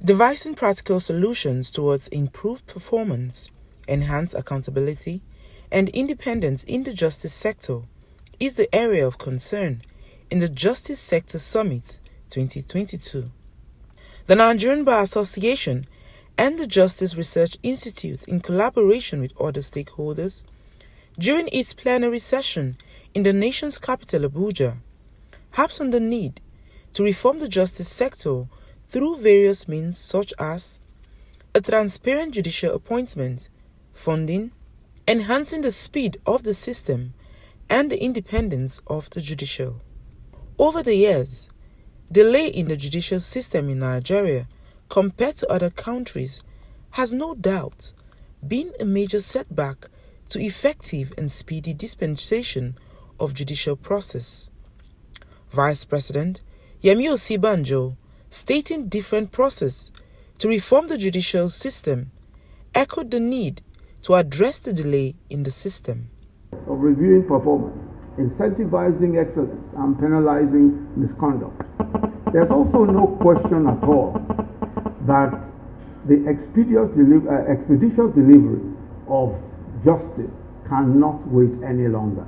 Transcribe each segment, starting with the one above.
Devising practical solutions towards improved performance, enhanced accountability, and independence in the justice sector is the area of concern in the Justice Sector Summit 2022. The Nigerian Bar Association and the Justice Research Institute, in collaboration with other stakeholders, during its plenary session in the nation's capital, Abuja, harps on the need to reform the justice sector through various means such as a transparent judicial appointment, funding, enhancing the speed of the system, and the independence of the judicial. Over the years, delay in the judicial system in Nigeria compared to other countries has no doubt been a major setback to effective and speedy dispensation of judicial process. Vice President Yemi Osibanjo, stating different process to reform the judicial system, echoed the need to address the delay in the system. Of reviewing performance, incentivizing excellence, and penalizing misconduct. There's also no question at all that the expeditious delivery of justice cannot wait any longer.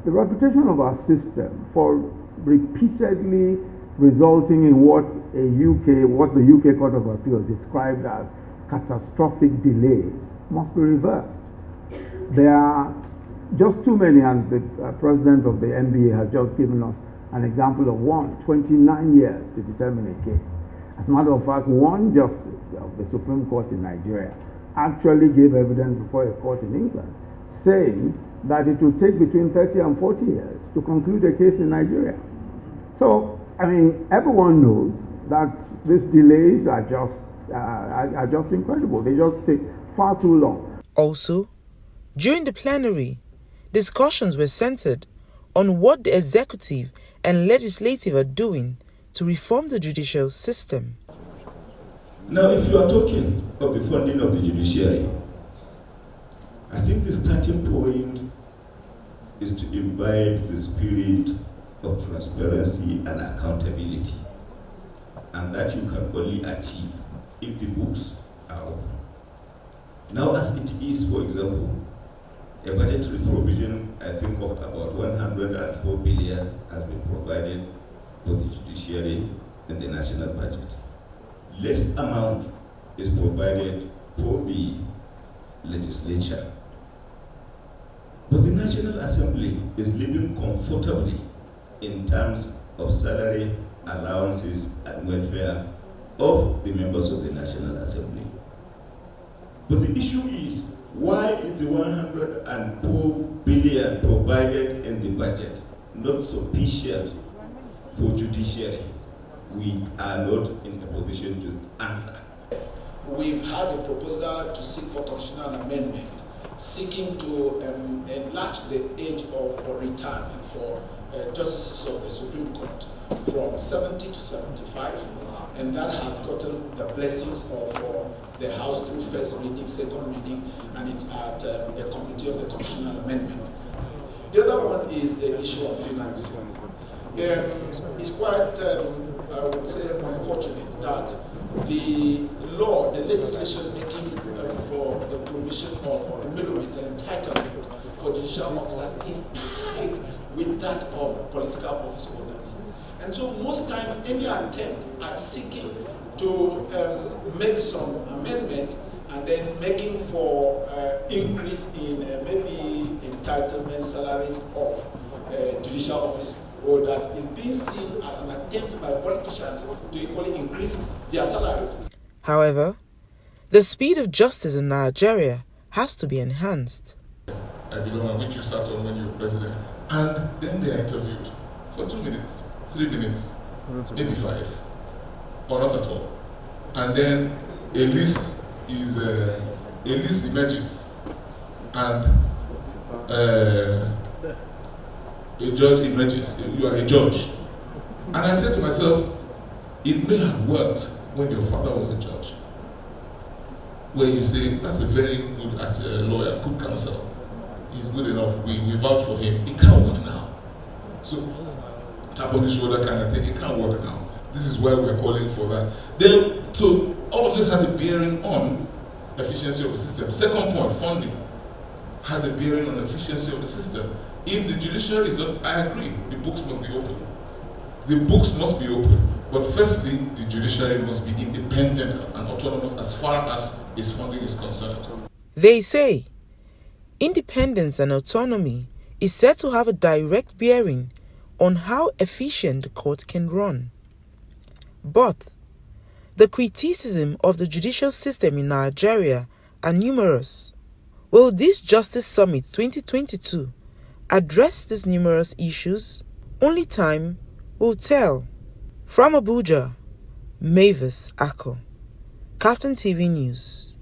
The reputation of our system for repeatedly resulting in what the UK Court of Appeal described as catastrophic delays must be reversed. There are just too many, and the president of the NBA has just given us an example of 29 years to determine a case. As a matter of fact, one justice of the Supreme Court in Nigeria actually gave evidence before a court in England saying that it will take between 30 and 40 years to conclude a case in Nigeria. So, everyone knows that these delays are just incredible. They just take far too long. Also, during the plenary, discussions were centered on what the executive and legislative are doing to reform the judicial system. Now, if you are talking of the funding of the judiciary, I think the starting point is to imbibe the spirit of transparency and accountability, and that you can only achieve if the books are open. Now, as it is, for example, a budgetary provision, I think, of about 104 billion has been provided for the judiciary in the national budget. Less amount is provided for the legislature. But the National Assembly is living comfortably in terms of salary, allowances, and welfare of the members of the National Assembly. But the issue is, why is the 104 billion provided in the budget not sufficient for judiciary? We are not in a position to answer. We've had a proposal to seek for constitutional amendment, seeking to enlarge the age of retirement for justices of the Supreme Court from 70 to 75, and that has gotten the blessings of the House through first reading, second reading, and it's at the Committee of the Constitutional Amendment. The other one is the issue of financing. It's quite, I would say, unfortunate that the law, the legislation making for the provision of emolument and entitlement for judicial officers is tied with that of political office holders. And so most times any attempt at seeking to make some amendment and then making for increase in maybe entitlement salaries of judicial office holders is being seen as an attempt by politicians to equally increase their salaries. However, the speed of justice in Nigeria has to be enhanced. I belong on which you sat on when you were president, and then they are interviewed for 2 minutes, 3 minutes, maybe 5, or not at all. And then a list emerges, and a judge emerges. You are a judge, and I said to myself, it may have worked when your father was a judge, where you say that's a very good lawyer, good counsel. He's good enough. We vouch for him. It can't work now. So tap on the shoulder kind of thing. It can't work now. This is why we're calling for that. Then, so all of this has a bearing on efficiency of the system. Second point, funding has a bearing on efficiency of the system. If the judiciary is not, I agree, the books must be open. The books must be open. But firstly, the judiciary must be independent and autonomous as far as its funding is concerned. They say independence and autonomy is said to have a direct bearing on how efficient the court can run. But the criticism of the judicial system in Nigeria are numerous. Will this Justice Summit 2022 address these numerous issues? Only time will tell. From Abuja, Mavis Ako, KAFTAN TV News.